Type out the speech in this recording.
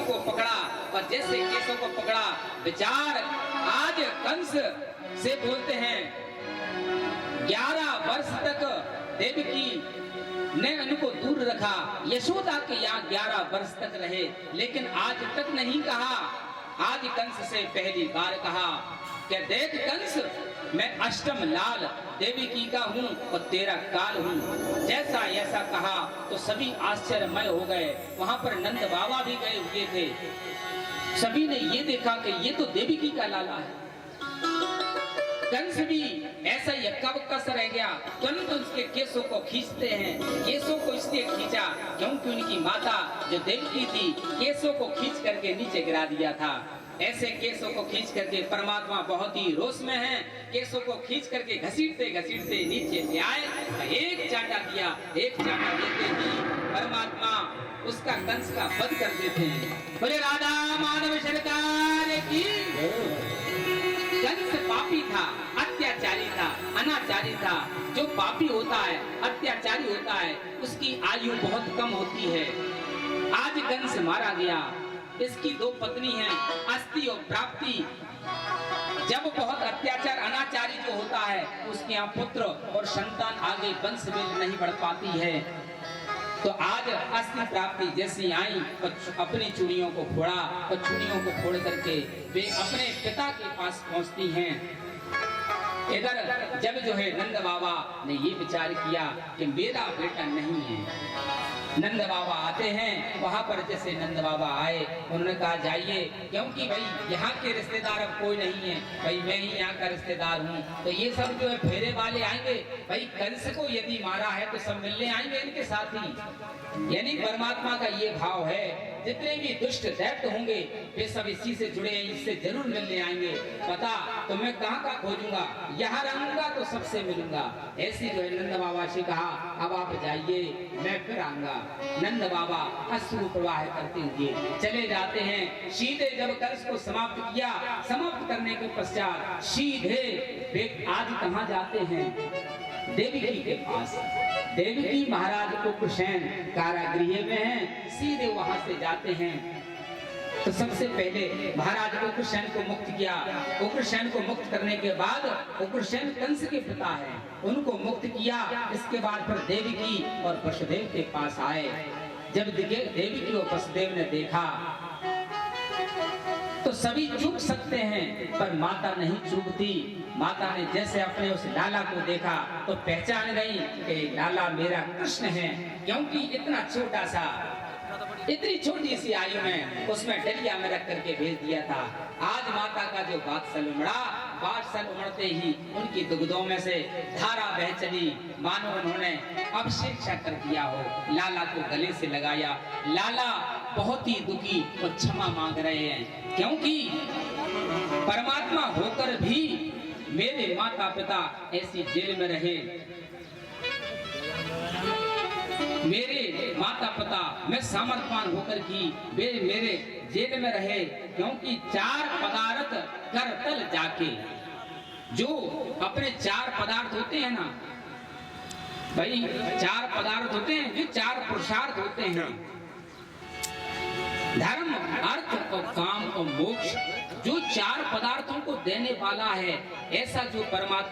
को पकड़ा और जैसे केसों को पकड़ा विचार आज कंस से बोलते हैं 11 वर्ष तक देवकी ने उनको दूर रखा, यशोदा के यहाँ 11 वर्ष तक रहे, लेकिन आज तक नहीं कहा। आज कंस से पहली बार कहा कि देख कंस, मैं अष्टम लाल देवकी का हूँ और तेरा काल हूँ। जैसा ऐसा कहा तो सभी आश्चर्यमय हो गए। वहां पर नंद बाबा भी गए हुए थे। सभी ने ये देखा कि ये तो देवकी का लाला है। कंस भी ऐसा ही हक्का बक्का सा रह गया। तुरंत उसके केसों को खींचते हैं। केसों को इसलिए खींचा क्योंकि उनकी माता जो देवकी थी केसों को खींच करके नीचे गिरा दिया था। ऐसे केसों को खींच करके परमात्मा बहुत ही रोष में है। केसों को खींच करके घसीटते घसीटते नीचे ले आए, एक चाटा दिया। एक चाटा देते ही परमात्मा उसका कंस का वध कर देते हैं। बोले राधा माधव सरकार की। कंस पापी था, अत्याचारी था, अनाचारी था। जो पापी होता है, अत्याचारी होता है, उसकी आयु बहुत कम होती है। आज कंस मारा गया। इसकी 2 पत्नी हैं, अस्ति और प्राप्ति। जब बहुत अत्याचार अनाचारी जो होता है उसके यहाँ पुत्र और संतान आगे वंश में नहीं बढ़ पाती है। तो आज अस्ति प्राप्ति जैसी आई, अपनी चूड़ियों को फोड़ा और चूड़ियों को फोड़ करके वे अपने पिता के पास पहुंचती हैं। इधर जब जो है नंद बाबा ने ये विचार किया कि मेरा बेटा नहीं है। नंद बाबा आते हैं। वहां पर जैसे नंद बाबा आए, उन्होंने कहा जाइए, क्योंकि भाई यहाँ के रिश्तेदार अब कोई नहीं है, भाई मैं ही यहाँ का रिश्तेदार हूँ। तो ये सब जो है फेरे वाले आएंगे, भाई कंस को यदि मारा है तो सब मिलने आएंगे इनके साथ ही। यानी परमात्मा का ये भाव है, जितने भी दुष्ट दैत्य होंगे वे सब इसी से जुड़े हैं, इससे जरूर मिलने आएंगे। पता तो मैं कहाँ का खोजूंगा, यहाँ रहूंगा तो सबसे मिलूंगा। ऐसी जो है नंद बाबा से कहा अब आप जाइए, मैं फिर आऊंगा। नंद बाबा अश्रु प्रवाह करते हुए चले जाते हैं। सीधे जब कंस को समाप्त किया, समाप्त करने के पश्चात सीधे वे आज कहाँ जाते हैं? देवकी के पास। देवकी महाराज उग्रसेन कारागृह में हैं, सीधे वहां से जाते हैं। तो सबसे पहले महाराज उग्रसेन को मुक्त किया। उग्रसेन को मुक्त करने के बाद, उग्रसेन कंस के पिता हैं, उनको मुक्त किया। इसके बाद फिर देवकी और वसुदेव के पास आए। जब देवकी और वसुदेव ने देखा तो सभी चूक सकते हैं पर माता नहीं चूकती। माता ने जैसे अपने उस लाला को देखा तो पहचान गई कि लाला मेरा कृष्ण है, क्योंकि इतना छोटा सा, इतनी छोटी सी आयु में उसमें डलिया में रख करके भेज दिया था। आज माता का जो वात्सल उमड़ा, वात्सल उमड़ते ही उनकी दुग्धों में से धारा बह चली, मानो उन्होंने अभिषेक कर दिया हो। लाला को गले से लगाया। लाला बहुत ही दुखी और क्षमा मांग रहे हैं, क्योंकि परमात्मा होकर भी मेरे माता पिता ऐसी जेल में रहे। मेरे माता पिता मैं समर्पण होकर की वे मेरे जेल में रहे, क्योंकि 4 पदार्थ कर तल जाके, जो अपने 4 पदार्थ होते हैं ना भाई, 4 पदार्थ होते हैं, जो 4 पुरुषार्थ होते हैं, धर्म अर्थ और काम और मोक्ष, जो 4 पदार्थों को देने वाला है, ऐसा जो परमात्मा